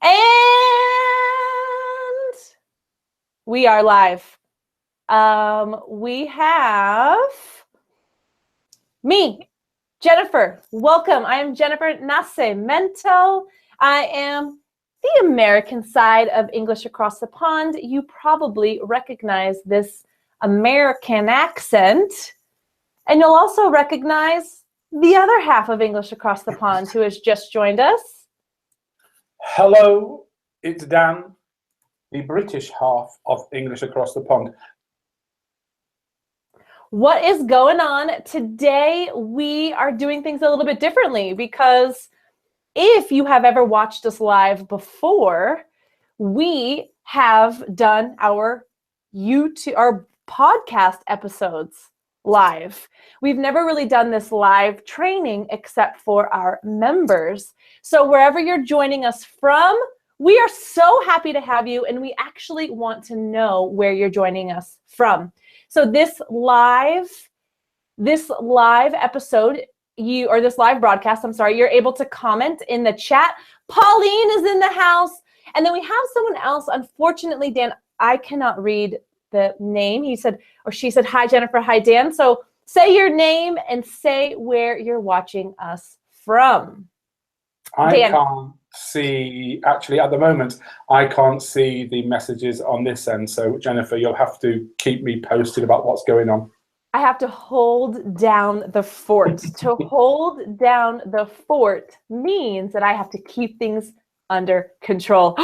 And we are live. We have me, Jennifer. Welcome. I am Jennifer Nascimento. I am the American side of English Across the Pond. You probably recognize this American accent. And you'll also recognize the other half of English Across the Pond who has just joined us. Hello, it's Dan, the British half of English Across the Pond. What is going on? Today we are doing things a little bit differently because if you have ever watched us live before, we have done our podcast episodes live. We've never really done this live training except for our members. So wherever you're joining us from, we are so happy to have you, and we actually want to know where you're joining us from. So this live episode, this live broadcast, I'm sorry, you're able to comment in the chat. Pauline is in the house. And then we have someone else. Unfortunately, Dan, I cannot read the name. He said, or she said, hi, Jennifer. Hi, Dan. So say your name and say where you're watching us from. I can't see, actually, at the moment, I can't see the messages on this end. So, Jennifer, you'll have to keep me posted about what's going on. I have to hold down the fort. To hold down the fort means that I have to keep things under control.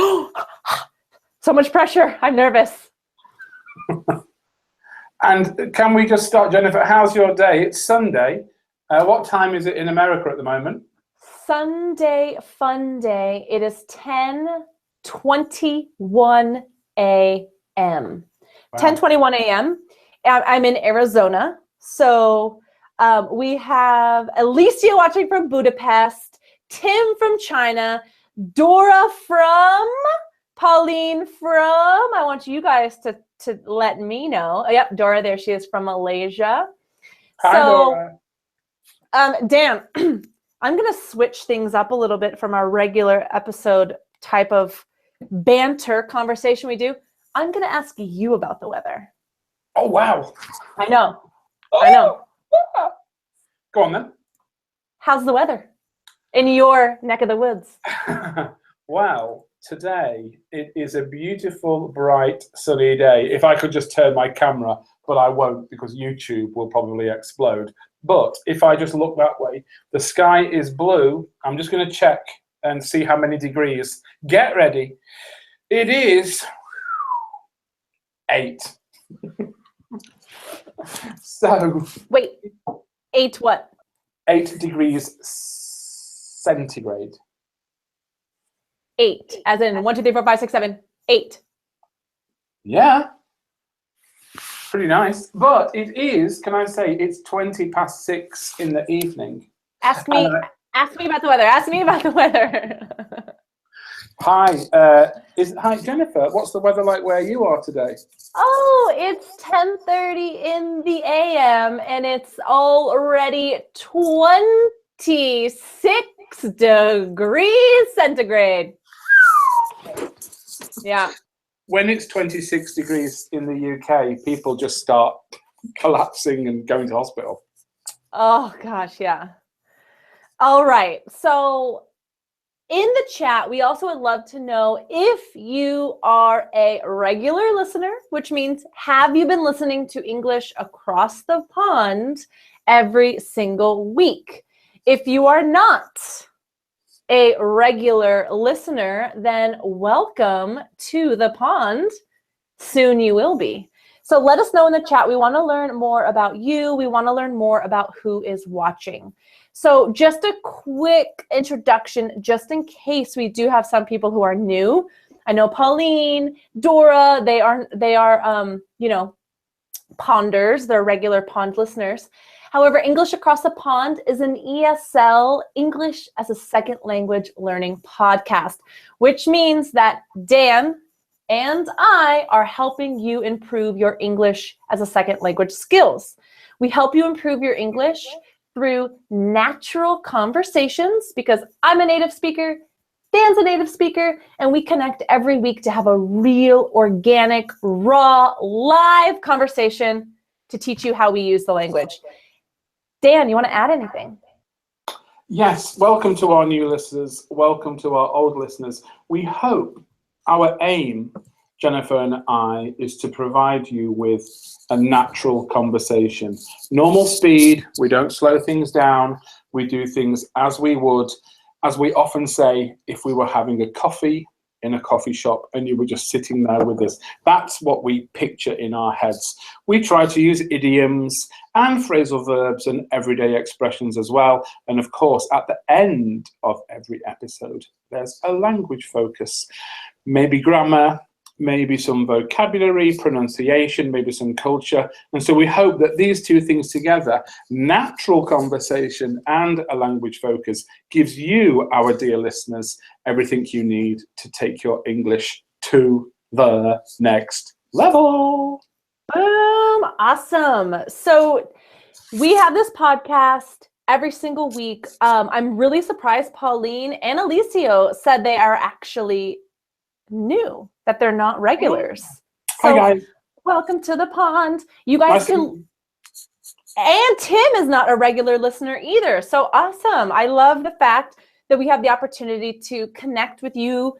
So much pressure. I'm nervous. And can we just start, Jennifer? How's your day? It's Sunday. What time is it in America at the moment? Sunday fun day. It is 10:21 a.m. Wow. 10:21 a.m. I'm in Arizona. So we have Alicia watching from Budapest, Tim from China, Dora from, Pauline from, I want you guys to let me know. Oh, yep, Dora, there she is from Malaysia. Hi, Dora. Dan, I'm going to switch things up a little bit from our regular episode type of banter conversation we do. I'm going to ask you about the weather. Oh, wow. I know. Oh, I know. Yeah. Go on, then. How's the weather in your neck of the woods? Wow. Today, it is a beautiful, bright, sunny day. If I could just turn my camera, but I won't because YouTube will probably explode. But if I just look that way, the sky is blue. I'm just going to check and see how many degrees. Get ready. It is 8. So. Wait, 8 what? 8 degrees centigrade. 8, as in 1, 2, 3, 4, 5, 6, 7, 8. Yeah. Pretty nice. But it is, can I say, it's 6:20 in the evening. Ask me about the weather. Ask me about the weather. Hi, Jennifer. What's the weather like where you are today? Oh, it's 10:30 in the a.m. and it's already 26 degrees centigrade. Yeah. When it's 26 degrees in the UK, people just start collapsing and going to hospital. Oh, gosh, yeah. All right. So in the chat, we also would love to know if you are a regular listener, which means have you been listening to English Across the Pond every single week? If you are not a regular listener, then welcome to the pond. Soon you will be. So let us know in the chat. We want to learn more about you. We want to learn more about who is watching. So just a quick introduction, just in case we do have some people who are new. I know Pauline, Dora, they are ponders. They're regular pond listeners. However, English Across the Pond is an ESL, English as a Second Language Learning podcast, which means that Dan and I are helping you improve your English as a second language skills. We help you improve your English through natural conversations because I'm a native speaker Dan's a native speaker, and we connect every week to have a real, organic, raw, live conversation to teach you how we use the language. Dan, you want to add anything? Yes, welcome to our new listeners. Welcome to our old listeners. We hope our aim, Jennifer and I, is to provide you with a natural conversation. Normal speed, we don't slow things down. We do things as we would, as we often say, if we were having a coffee in a coffee shop and you were just sitting there with us. That's what we picture in our heads. We try to use idioms and phrasal verbs and everyday expressions as well. And of course, at the end of every episode, there's a language focus. Maybe grammar, maybe some vocabulary, pronunciation, maybe some culture. And so we hope that these two things together, natural conversation and a language focus, gives you, our dear listeners, everything you need to take your English to the next level. Boom! Awesome. So we have this podcast every single week. I'm really surprised Pauline and Alicio said they are actually new, that they're not regulars. Hi, So guys. welcome to the pond. You guys can, and Tim is not a regular listener either. So awesome. I love the fact that we have the opportunity to connect with you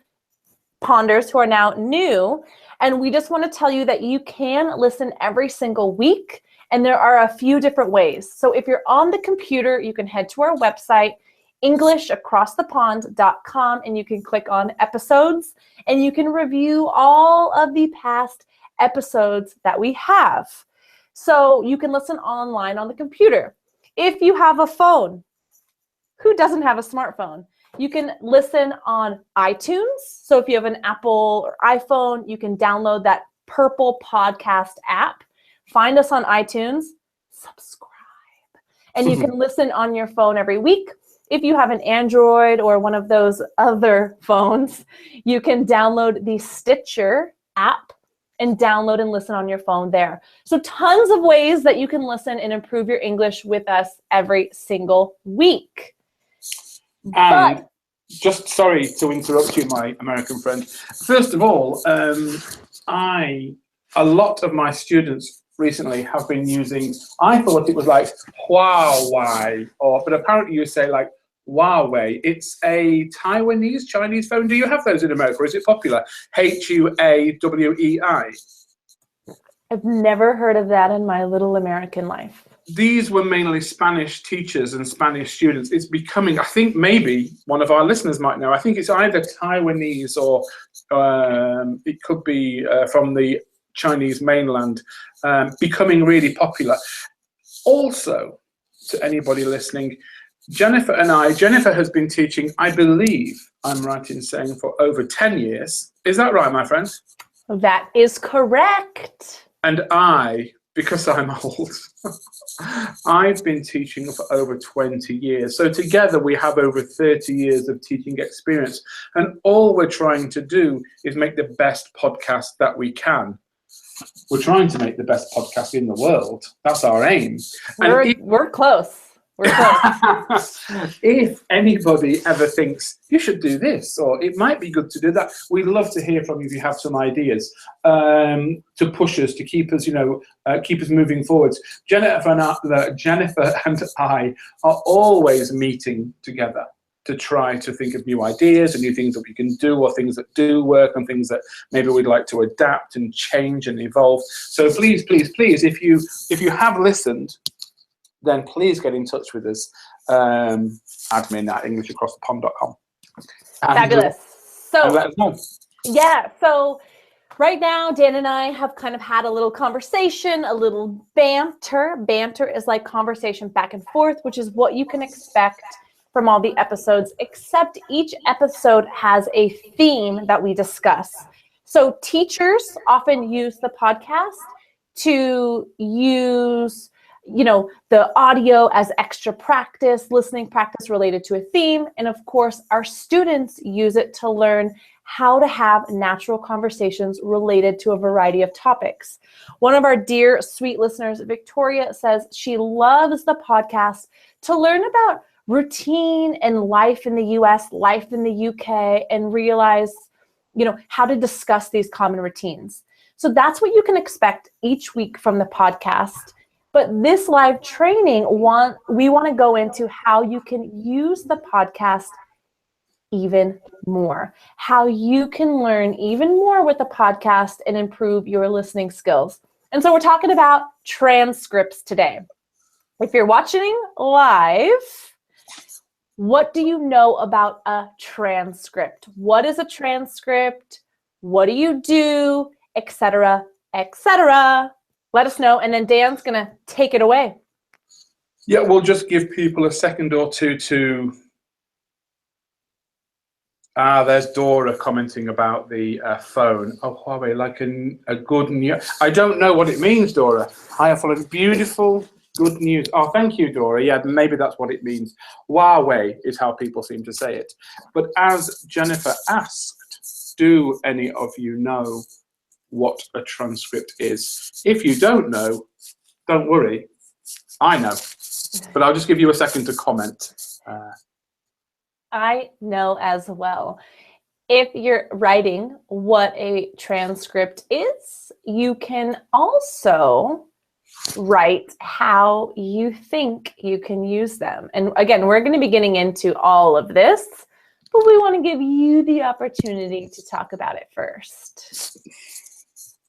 ponders who are now new. And we just want to tell you that you can listen every single week. And there are a few different ways. So if you're on the computer, you can head to our website, EnglishAcrossThePond.com, and you can click on episodes, and you can review all of the past episodes that we have. So you can listen online on the computer. If you have a phone, who doesn't have a smartphone? You can listen on iTunes. So if you have an Apple or iPhone, you can download that purple podcast app. Find us on iTunes, subscribe, and you can listen on your phone every week. If you have an Android or one of those other phones, you can download the Stitcher app and download and listen on your phone there. So tons of ways that you can listen and improve your English with us every single week. And just sorry to interrupt you, my American friend. First of all, a lot of my students recently have been using, I thought it was like Huawei, but apparently you say like Huawei. It's a Taiwanese, Chinese phone. Do you have those in America? Is it popular? Huawei. I've never heard of that in my little American life. These were mainly Spanish teachers and Spanish students. It's becoming, I think maybe one of our listeners might know, I think it's either Taiwanese or it could be from the Chinese mainland, becoming really popular. Also, to anybody listening, Jennifer has been teaching, I believe I'm right in saying, for over 10 years. Is that right, my friend? That is correct. And I, because I'm old, I've been teaching for over 20 years. So together we have over 30 years of teaching experience. And all we're trying to do is make the best podcast that we can. We're trying to make the best podcast in the world. That's our aim. We're close. We're close. If anybody ever thinks you should do this or it might be good to do that, we'd love to hear from you if you have some ideas to push us, to keep us, keep us moving forwards. Jennifer and I are always meeting together to try to think of new ideas and new things that we can do, or things that do work, and things that maybe we'd like to adapt and change and evolve. So please, please, please, if you have listened, then please get in touch with us, admin at EnglishAcrossThePond.com. Fabulous. And let us know. Yeah, so right now, Dan and I have kind of had a little conversation, a little banter. Banter is like conversation back and forth, which is what you can expect from all the episodes, except each episode has a theme that we discuss. So teachers often use the podcast to use the audio as extra practice, listening practice related to a theme. And of course, our students use it to learn how to have natural conversations related to a variety of topics. One of our dear, sweet listeners, Victoria, says she loves the podcast to learn about routine and life in the US, life in the UK, and realize, how to discuss these common routines. So that's what you can expect each week from the podcast. But this live training, we want to go into how you can use the podcast even more, how you can learn even more with the podcast and improve your listening skills. And so we're talking about transcripts today. If you're watching live, what do you know about a transcript? What is a transcript? What do you do? Etc., etc. Let us know, and then Dan's going to take it away. Yeah, we'll just give people a second or two to... there's Dora commenting about the phone. Oh, Huawei, like a good news. I don't know what it means, Dora. I have followed beautiful, good news. Oh, thank you, Dora. Yeah, maybe that's what it means. Huawei is how people seem to say it. But as Jennifer asked, do any of you know what a transcript is? If you don't know, don't worry. I know. But I'll just give you a second to comment. I know as well. If you're writing what a transcript is, you can also write how you think you can use them. And again, we're going to be getting into all of this, but we want to give you the opportunity to talk about it first.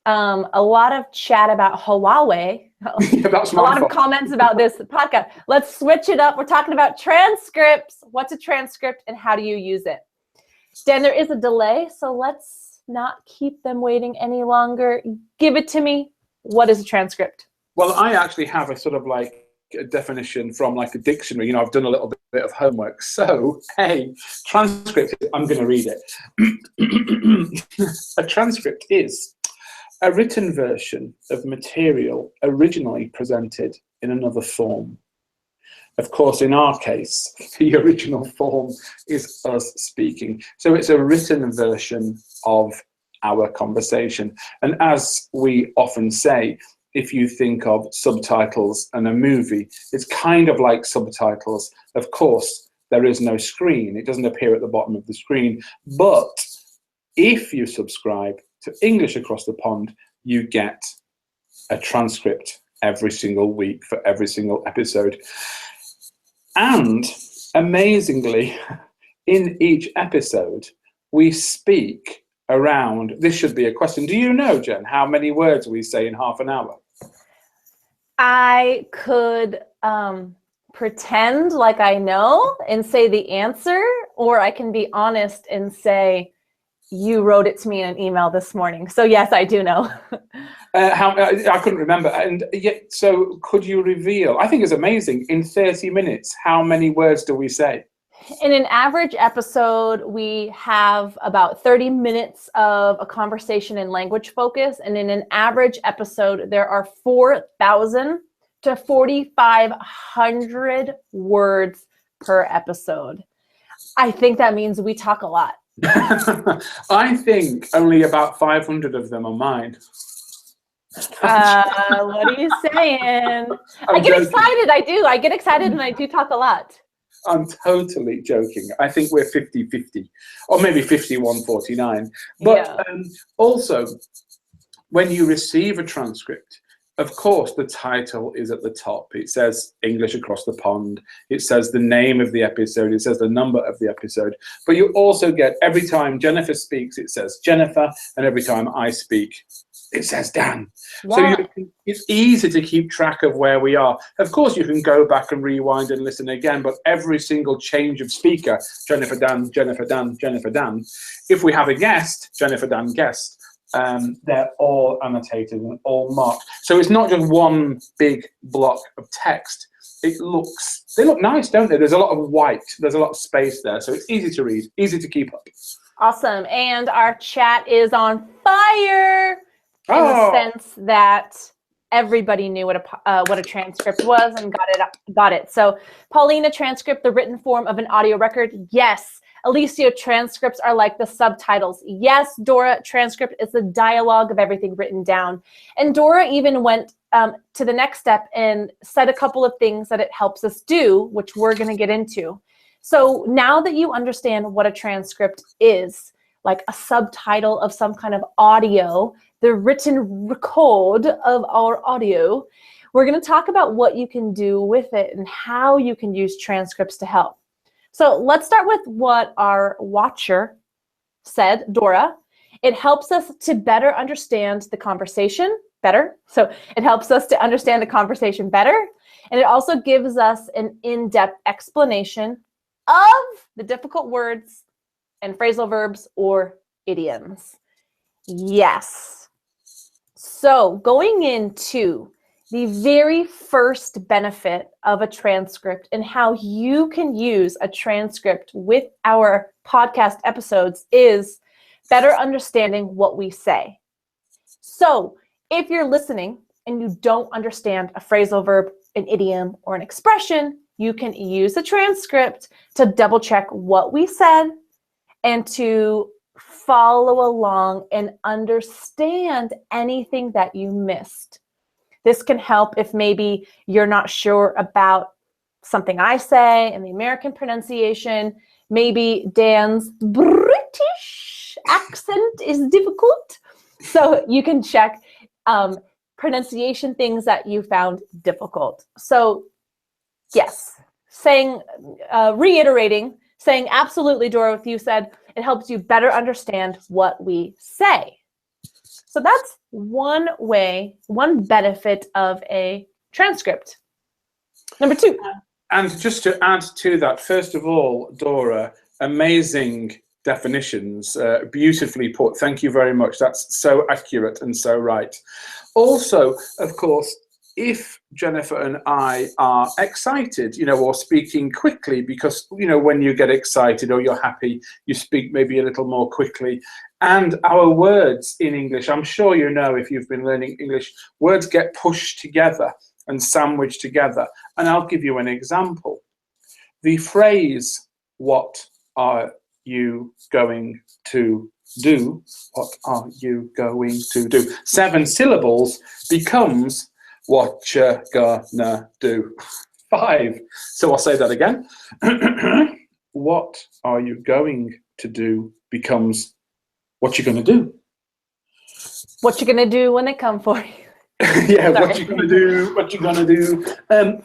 A lot of chat about Huawei. Yeah, that's my a lot fault. of comments about this podcast. Let's switch it up. We're talking about transcripts. What's a transcript and how do you use it? Dan, there is a delay, so let's not keep them waiting any longer. Give it to me. What is a transcript? Well, I actually have a sort of like a definition from like a dictionary. I've done a little bit of homework. So, hey, transcript, I'm going to read it. A transcript is a written version of material originally presented in another form. Of course, in our case, the original form is us speaking. So it's a written version of our conversation. And as we often say, if you think of subtitles and a movie, it's kind of like subtitles. Of course, there is no screen. It doesn't appear at the bottom of the screen. But if you subscribe to English Across the Pond, you get a transcript every single week for every single episode. And amazingly, in each episode, we speak around, this should be a question. Do you know, Jen, how many words we say in half an hour? I could pretend like I know and say the answer, or I can be honest and say, you wrote it to me in an email this morning. So yes, I do know. I couldn't remember. And yet, so could you reveal, I think it's amazing, in 30 minutes, how many words do we say? In an average episode, we have about 30 minutes of a conversation and language focus. And in an average episode, there are 4,000 to 4,500 words per episode. I think that means we talk a lot. I think only about 500 of them are mine. What are you saying? I get excited. I do. I get excited and I do talk a lot. I'm totally joking. I think we're 50-50 or maybe 51-49. But Yeah. Also, when you receive a transcript, of course, the title is at the top. It says English Across the Pond. It says the name of the episode. It says the number of the episode. But you also get, every time Jennifer speaks, it says Jennifer. And every time I speak, it says Dan. Yeah. So it's easy to keep track of where we are. Of course, you can go back and rewind and listen again. But every single change of speaker, Jennifer Dan, Jennifer Dan, Jennifer Dan. If we have a guest, Jennifer Dan guest. They're all annotated and all marked. So it's not just one big block of text. They look nice, don't they? There's a lot of white. There's a lot of space there. So it's easy to read, easy to keep up. Awesome. And our chat is on fire in the sense that everybody knew what a transcript was and got it. So Paulina, transcript, the written form of an audio record. Yes. Alicia, transcripts are like the subtitles. Yes, Dora, transcript is the dialogue of everything written down. And Dora even went to the next step and said a couple of things that it helps us do, which we're going to get into. So now that you understand what a transcript is, like a subtitle of some kind of audio, the written record of our audio, we're going to talk about what you can do with it and how you can use transcripts to help. So let's start with what our watcher said, Dora. It helps us to better understand the conversation better. So it helps us to understand the conversation better. And it also gives us an in-depth explanation of the difficult words and phrasal verbs or idioms. Yes. So going into the very first benefit of a transcript and how you can use a transcript with our podcast episodes is better understanding what we say. So if you're listening and you don't understand a phrasal verb, an idiom, or an expression, you can use a transcript to double check what we said and to follow along and understand anything that you missed. This can help if maybe you're not sure about something I say and the American pronunciation. Maybe Dan's British accent is difficult. So you can check pronunciation things that you found difficult. So yes, reiterating, saying absolutely, Dora, with you said, it helps you better understand what we say. So that's one way, one benefit of a transcript. Number two. And just to add to that, first of all, Dora, amazing definitions, beautifully put. Thank you very much. That's so accurate and so right. Also, of course, if Jennifer and I are excited, or speaking quickly, because, when you get excited or you're happy, you speak maybe a little more quickly. And our words in English, I'm sure you know if you've been learning English, words get pushed together and sandwiched together. And I'll give you an example. The phrase, what are you going to do? What are you going to do? 7 syllables becomes what you're gonna do. 5. So I'll say that again. What are you going to do becomes what you're going to do. What you're going to do when they come for you. Yeah, sorry. What you're going to do, what you're going to do.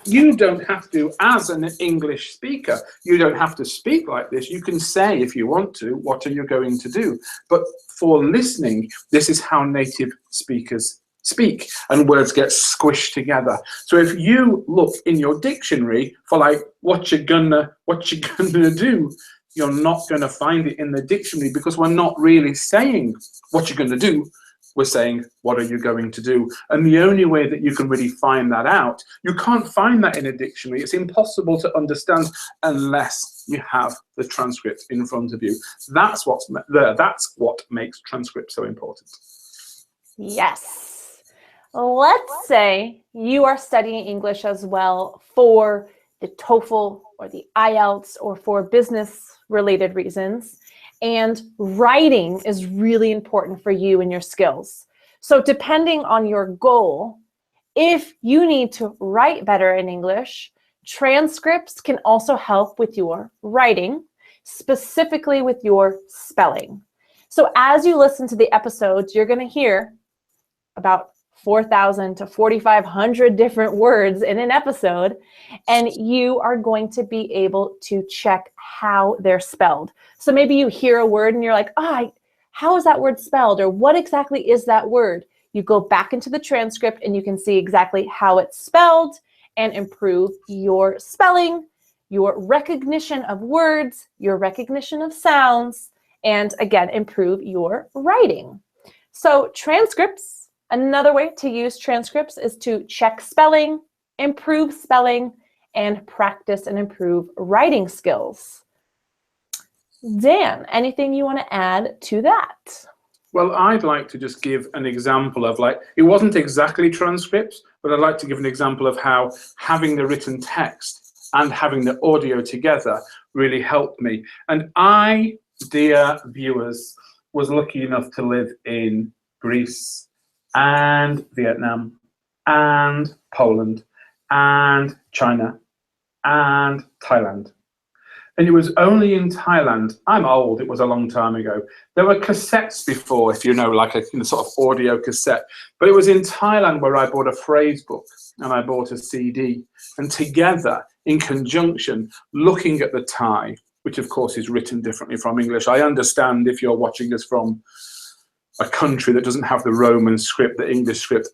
You don't have to, as an English speaker, you don't have to speak like this. You can say, if you want to, what are you going to do? But for listening, this is how native speakers speak, and words get squished together. So if you look in your dictionary for like what you're gonna do, you're not going to find it in the dictionary, because we're not really saying what you're going to do. We're saying, what are you going to do? And the only way that you can really find that out, you can't find that in a dictionary. It's impossible to understand unless you have the transcript in front of you. That's what's there. That's what makes transcript so important. Yes. Let's say you are studying English as well for the TOEFL or the IELTS or for business-related reasons, and writing is really important for you and your skills. So depending on your goal, if you need to write better in English, transcripts can also help with your writing, specifically with your spelling. So as you listen to the episodes, you're going to hear about 4,000 to 4,500 different words in an episode, and you are going to be able to check how they're spelled. So maybe you hear a word and you're like, how is that word spelled? Or what exactly is that word? You go back into the transcript and you can see exactly how it's spelled and improve your spelling, your recognition of words, your recognition of sounds, and again, improve your writing. So transcripts, another way to use transcripts is to check spelling, improve spelling, and practice and improve writing skills. Dan, anything you want to add to that? Well, I'd like to just give an example of, like, it wasn't exactly transcripts, but I'd like to give an example of how having the written text and having the audio together really helped me. And I, dear viewers, was lucky enough to live in Greece and Vietnam and Poland and China and Thailand. And it was only in Thailand, I'm old, it was a long time ago. There were cassettes before, if you know, like a sort of audio cassette. But it was in Thailand where I bought a phrase book and I bought a CD. And together, in conjunction, looking at the Thai, which of course is written differently from English. I understand if you're watching us from a country that doesn't have the Roman script, the English script.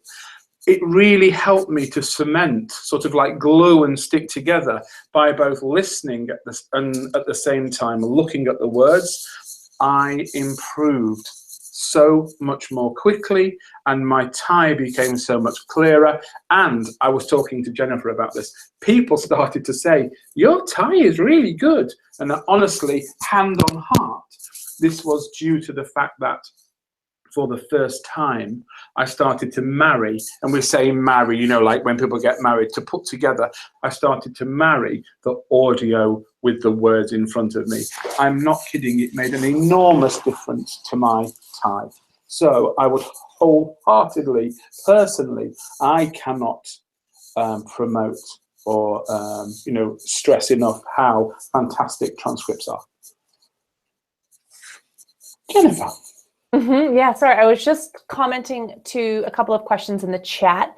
It really helped me to cement, sort of like glue and stick together by both listening at this and at the same time looking at the words. I improved so much more quickly and my Thai became so much clearer. And I was talking to Jennifer about this. People started to say, your Thai is really good. And honestly, hand on heart, this was due to the fact that for the first time, I started to marry, and we say marry, you know, like when people get married, to put together, I started to marry the audio with the words in front of me. I'm not kidding, it made an enormous difference to my Thai. So I would wholeheartedly, personally, I cannot promote or, you know, stress enough how fantastic transcripts are. Jennifer. Yeah, sorry, I was just commenting to a couple of questions in the chat.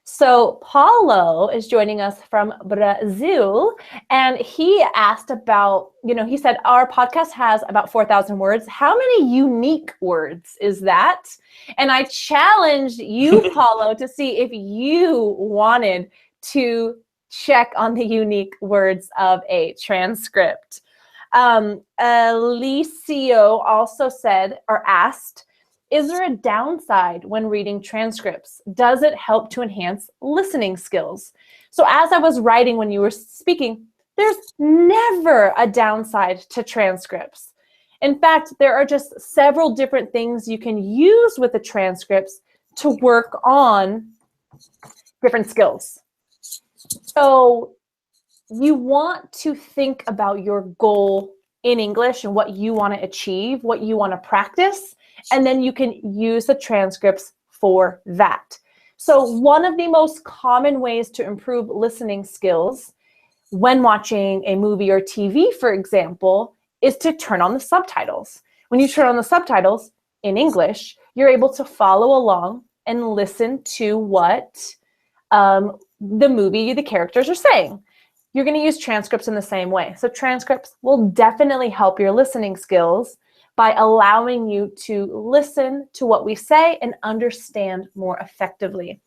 So Paulo is joining us from Brazil, and he asked about, you know, he said our podcast has about 4,000 words. How many unique words is that? And I challenged you, Paulo, to see if you wanted to check on the unique words of a transcript. Alicio also said or asked, is there a downside when reading transcripts? Does it help to enhance listening skills? So as I was writing when you were speaking, there's never a downside to transcripts. In fact, there are just several different things you can use with the transcripts to work on different skills. So you want to think about your goal in English and what you want to achieve, what you want to practice, and then you can use the transcripts for that. So one of the most common ways to improve listening skills when watching a movie or TV, for example, is to turn on the subtitles. When you turn on the subtitles in English, you're able to follow along and listen to what the movie, the characters are saying. You're going to use transcripts in the same way. So transcripts will definitely help your listening skills by allowing you to listen to what we say and understand more effectively.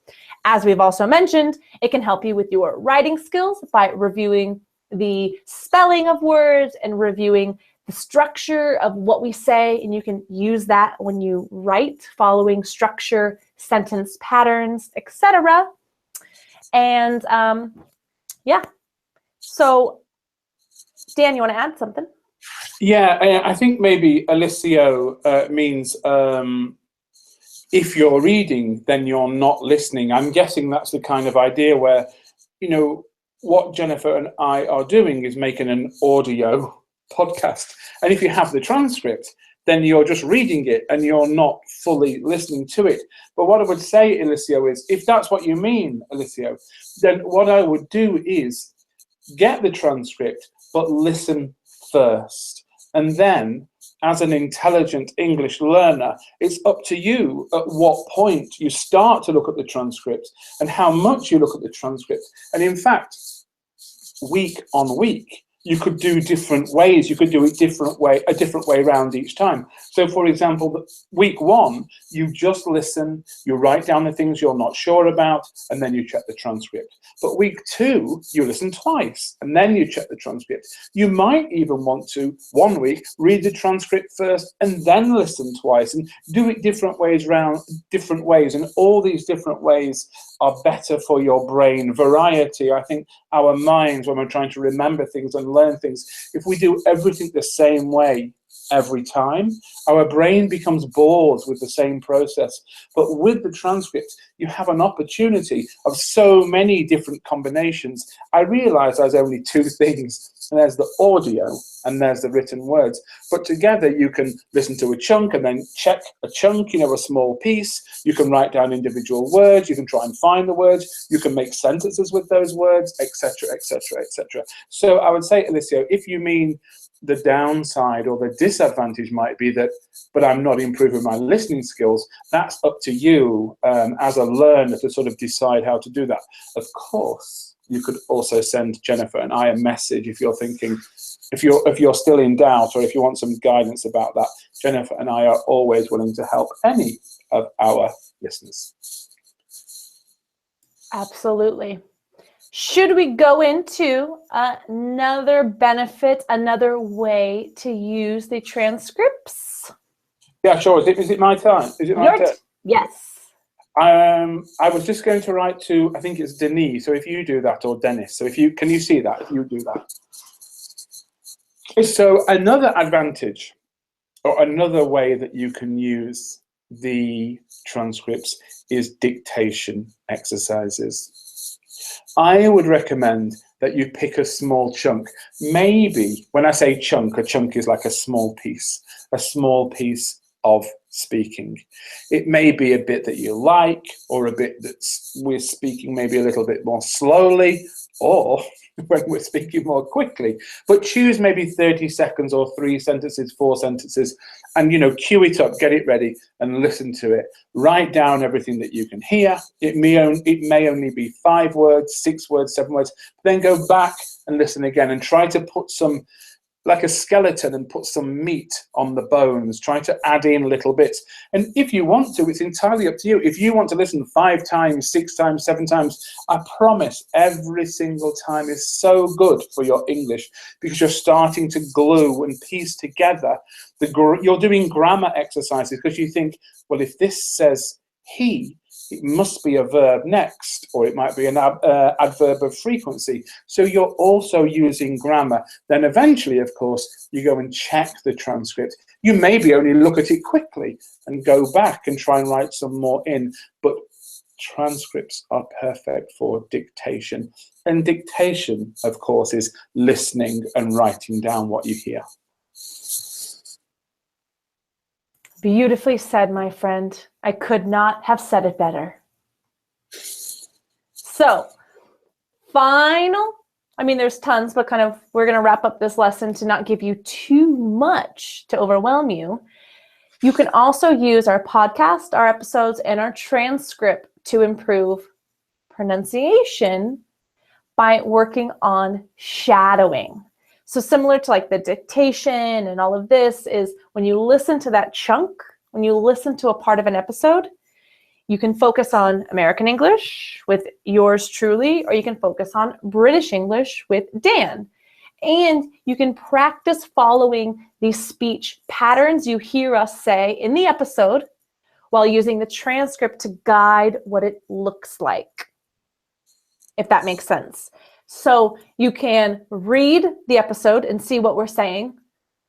As we've also mentioned, it can help you with your writing skills by reviewing the spelling of words and reviewing the structure of what we say, and you can use that when you write, following structure, sentence patterns, etc. And yeah. So, Dan, you want to add something? Yeah, I think maybe Alicio means if you're reading, then you're not listening. I'm guessing that's the kind of idea where, you know, what Jennifer and I are doing is making an audio podcast. And if you have the transcript, then you're just reading it and you're not fully listening to it. But what I would say, Alicio, is if that's what you mean, Alicio, then what I would do is get the transcript, but listen first. And then, as an intelligent English learner, it's up to you at what point you start to look at the transcript and how much you look at the transcript. And in fact, week on week, you could do different ways. You could do it a different way around each time. So, for example, week one, you just listen, you write down the things you're not sure about, and then you check the transcript. But week two, you listen twice, and then you check the transcript. You might even want to, one week, read the transcript first, and then listen twice, and do it different ways. And all these different ways are better for your brain. Variety, I think our minds, when we're trying to remember things and learn things, if we do everything the same way every time. Our brain becomes bored with the same process. But with the transcript, you have an opportunity of so many different combinations. I realized there's only two things. And there's the audio and there's the written words. But together you can listen to a chunk and then check a chunk, a small piece. You can write down individual words. You can try and find the words. You can make sentences with those words, etc., etc., etc. So I would say, Alicia, if you mean the downside or the disadvantage might be that, but I'm not improving my listening skills, that's up to you as a learner to sort of decide how to do that. Of course, you could also send Jennifer and I a message if you're thinking, if you're still in doubt or if you want some guidance about that. Jennifer and I are always willing to help any of our listeners. Absolutely. Should we go into another benefit, another way to use the transcripts? Yeah, sure. Is it my time? Is it my turn? Yes. I was just going to write to, I think it's Denise. So if you do that, or Dennis. So can you see that? If you do that. So another advantage, or another way that you can use the transcripts is dictation exercises. I would recommend that you pick a small chunk. Maybe, when I say chunk, a chunk is like a small piece of speaking. It may be a bit that you like, or a bit that's we're speaking maybe a little bit more slowly, or when we're speaking more quickly. But choose maybe 30 seconds or 3 sentences, 4 sentences, and cue it up, get it ready, and listen to it. Write down everything that you can hear. It may only be 5 words, 6 words, 7 words. Then go back and listen again and try to put some, like a skeleton, and put some meat on the bones. Try to add in little bits. And if you want to, it's entirely up to you. If you want to listen 5 times, 6 times, 7 times, I promise every single time is so good for your English, because you're starting to glue and piece together. You're doing grammar exercises because you think, well, if this says he, it must be a verb next, or it might be an adverb of frequency. So you're also using grammar. Then eventually, of course, you go and check the transcript. You maybe only look at it quickly and go back and try and write some more in. But transcripts are perfect for dictation. And dictation, of course, is listening and writing down what you hear. Beautifully said, my friend. I could not have said it better. So, there's tons, but we're going to wrap up this lesson to not give you too much to overwhelm you. You can also use our podcast, our episodes, and our transcript to improve pronunciation by working on shadowing. So similar to like the dictation and all of this is when you listen to that chunk, when you listen to a part of an episode, you can focus on American English with yours truly, or you can focus on British English with Dan. And you can practice following these speech patterns you hear us say in the episode while using the transcript to guide what it looks like, if that makes sense. So you can read the episode and see what we're saying,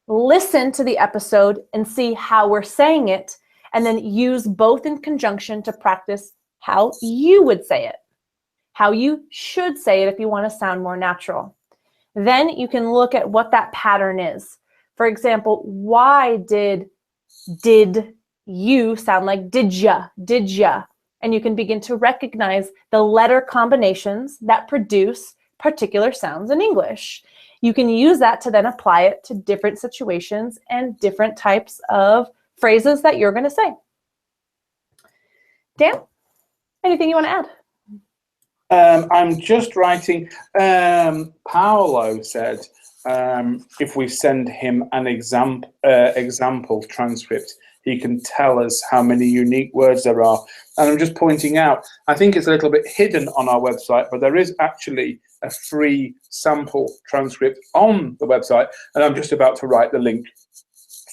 listen to the episode and see how we're saying it, and then use both in conjunction to practice how you would say it, how you should say it if you want to sound more natural. Then you can look at what that pattern is. For example, why did you sound like did ya? And you can begin to recognize the letter combinations that produce particular sounds in English. You can use that to then apply it to different situations and different types of phrases that you're going to say. Dan, anything you want to add? I'm just writing. Paolo said if we send him an example transcript, he can tell us how many unique words there are. And I'm just pointing out, I think it's a little bit hidden on our website, but there is actually a free sample transcript on the website. And I'm just about to write the link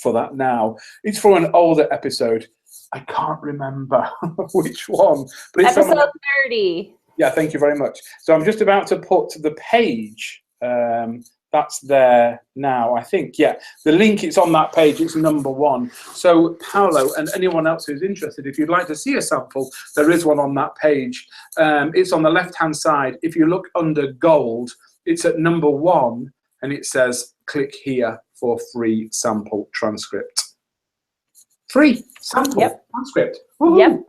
for that now. It's for an older episode. I can't remember which one. But it's episode 30. Yeah, thank you very much. So I'm just about to put the page That's there now, I think. Yeah, the link, it's on that page. It's number 1. So Paolo and anyone else who's interested, if you'd like to see a sample, there is one on that page. It's on the left-hand side. If you look under gold, it's at number 1, and it says, click here for free sample transcript. Free sample transcript. Woo-hoo. Yep.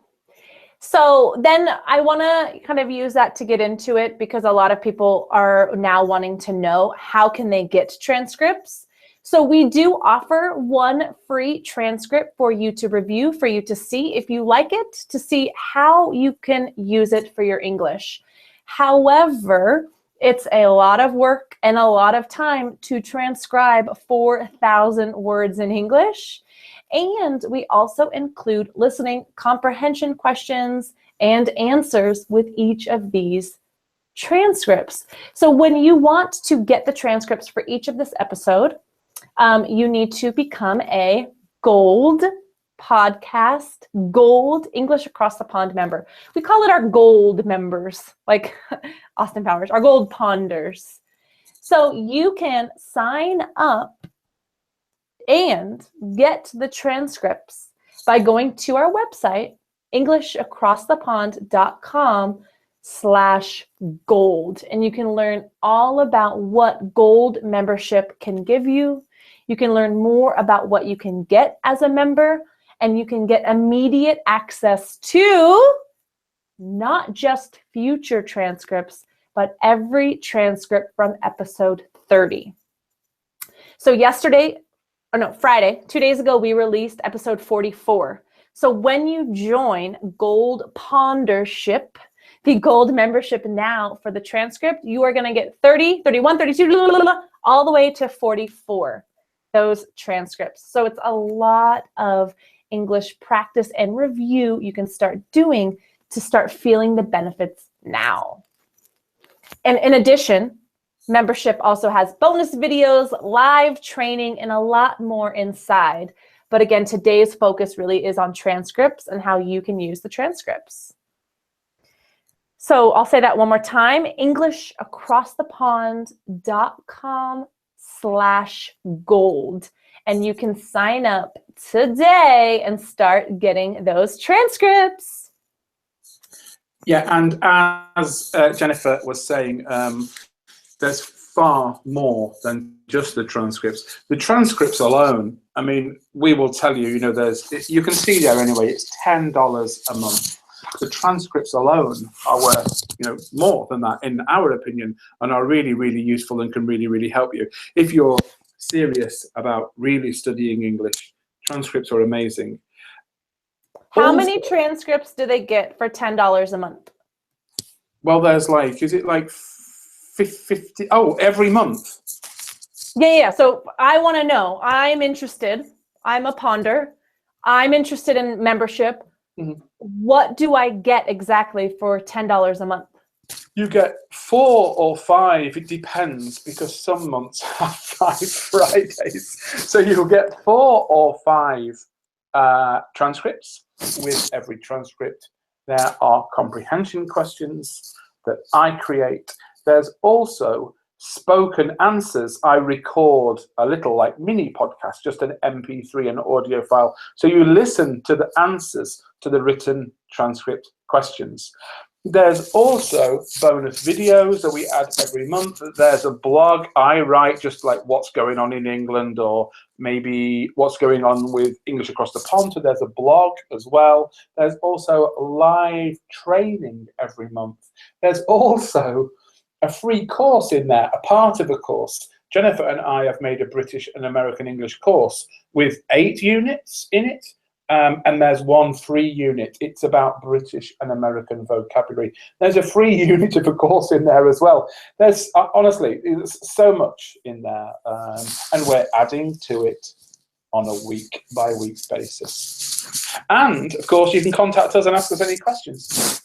So then I want to kind of use that to get into it, because a lot of people are now wanting to know, how can they get transcripts? So we do offer one free transcript for you to review, for you to see if you like it, to see how you can use it for your English. However, it's a lot of work and a lot of time to transcribe 4,000 words in English. And we also include listening comprehension questions and answers with each of these transcripts. So when you want to get the transcripts for each of this episode, you need to become a Gold Podcast, Gold English Across the Pond member. We call it our Gold members, like Austin Powers, our Gold Ponders. So you can sign up and get the transcripts by going to our website, englishacrossthepond.com/gold. And you can learn all about what gold membership can give you. You can learn more about what you can get as a member, and you can get immediate access to not just future transcripts, but every transcript from episode 30. So Friday, 2 days ago, we released episode 44. So when you join Gold Pondership, the Gold membership now for the transcript, you are going to get 30, 31, 32, all the way to 44, those transcripts. So it's a lot of English practice and review you can start doing to start feeling the benefits now. And in addition, membership also has bonus videos, live training, and a lot more inside. But again, today's focus really is on transcripts and how you can use the transcripts. So I'll say that one more time, englishacrossthepond.com/gold. And you can sign up today and start getting those transcripts. Yeah, and as Jennifer was saying, there's far more than just the transcripts. The transcripts alone, I mean, we will tell you, you can see there anyway, it's $10 a month. The transcripts alone are worth, more than that, in our opinion, and are really, really useful and can really, really help you. If you're serious about really studying English, transcripts are amazing. How many transcripts do they get for $10 a month? Well, there's is it like 50? Oh, every month. Yeah. So I want to know. I'm interested. I'm a ponder. I'm interested in membership. Mm-hmm. What do I get exactly for $10 a month? You get 4 or 5. It depends, because some months have 5 Fridays. So you'll get 4 or 5 transcripts. With every transcript, there are comprehension questions that I create. There's also spoken answers. I record a little mini podcast, just an MP3, an audio file. So you listen to the answers to the written transcript questions. There's also bonus videos that we add every month. There's a blog I write, just what's going on in England, or maybe what's going on with English Across the Pond. So there's a blog as well. There's also live training every month. There's also a free course in there, a part of a course. Jennifer and I have made a British and American English course with 8 units in it. And there's one free unit. It's about British and American vocabulary. There's a free unit of a course in there as well. There's honestly, there's so much in there, and we're adding to it on a week-by-week basis. And of course, you can contact us and ask us any questions.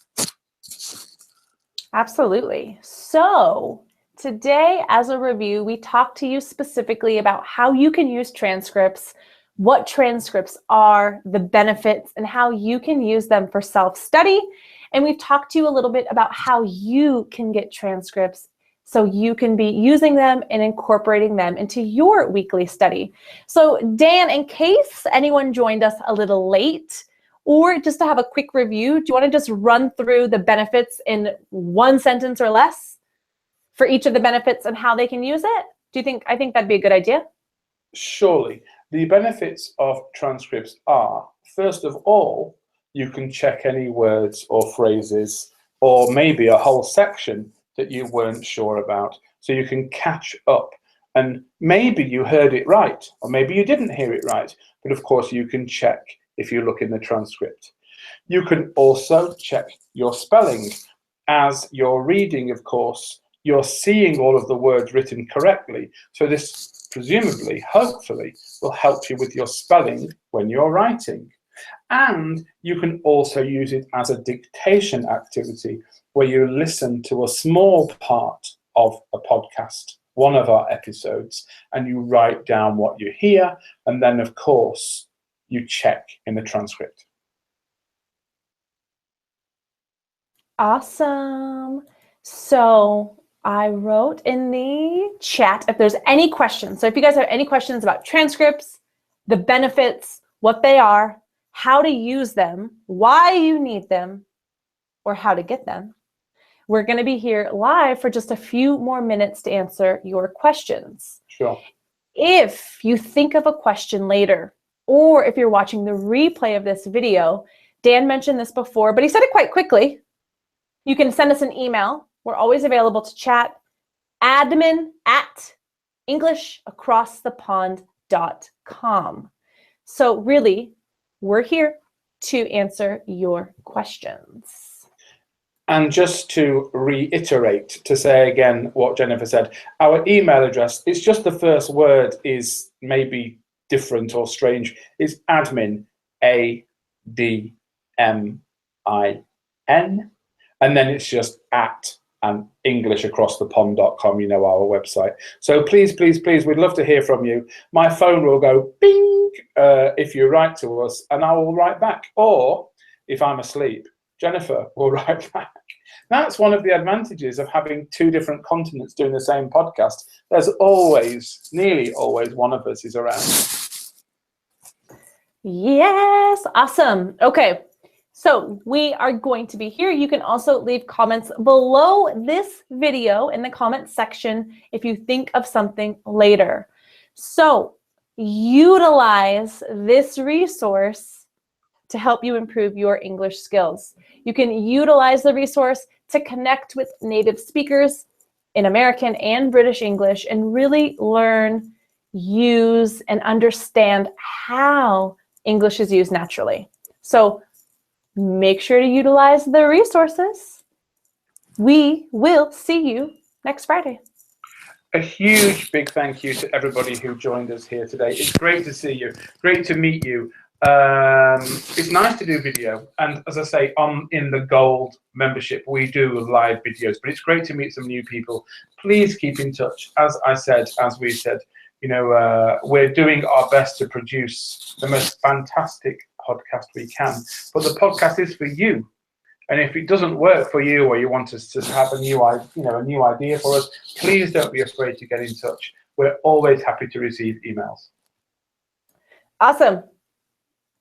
Absolutely. So today, as a review, we talked to you specifically about how you can use transcripts, what transcripts are, the benefits, and how you can use them for self-study. And we've talked to you a little bit about how you can get transcripts so you can be using them and incorporating them into your weekly study. So Dan, in case anyone joined us a little late, or just to have a quick review, do you want to just run through the benefits in one sentence or less for each of the benefits and how they can use it? I think that'd be a good idea? Surely. The benefits of transcripts are, first of all, you can check any words or phrases or maybe a whole section that you weren't sure about. So you can catch up, and maybe you heard it right, or maybe you didn't hear it right. But of course, you can check if you look in the transcript. You can also check your spelling. As you're reading, of course, you're seeing all of the words written correctly. So this presumably, hopefully, will help you with your spelling when you're writing. And you can also use it as a dictation activity where you listen to a small part of a podcast, one of our episodes, and you write down what you hear, and then, of course, you check in the transcript. Awesome. So I wrote in the chat if there's any questions. So if you guys have any questions about transcripts, the benefits, what they are, how to use them, why you need them, or how to get them, we're going to be here live for just a few more minutes to answer your questions. Sure. If you think of a question later, or if you're watching the replay of this video, Dan mentioned this before, but he said it quite quickly. You can send us an email. We're always available to chat. admin@englishacrossthepond.com. So really, we're here to answer your questions. And just to reiterate, to say again what Jennifer said, our email address, it's just the first word is maybe different or strange. It's admin, ADMIN, and then it's just at and EnglishAcrossThePond.com, you know, our website. So please, please, please, we'd love to hear from you. My phone will go bing if you write to us, and I will write back. Or if I'm asleep, Jennifer will write back. That's one of the advantages of having two different continents doing the same podcast. There's always, nearly always, one of us is around. Yes, awesome. Okay, so we are going to be here. You can also leave comments below this video in the comment section if you think of something later. So utilize this resource to help you improve your English skills. You can utilize the resource to connect with native speakers in American and British English and really learn, use, and understand how English is used naturally. So make sure to utilize the resources. We will see you next Friday. A huge big thank you to everybody who joined us here today. It's great to see you, great to meet you. It's nice to do video, and as I say, in the Gold membership we do live videos, but it's great to meet some new people. Please keep in touch. As we said, you know, we're doing our best to produce the most fantastic podcast we can, but the podcast is for you. And if it doesn't work for you, or you want us to have a new idea for us, please don't be afraid to get in touch. We're always happy to receive emails. Awesome.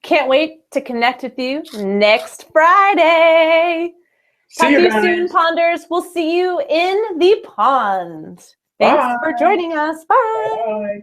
Can't wait to connect with you next Friday. Talk to you soon, Ponders. We'll see you in the pond. Thanks for joining us. Bye. Bye.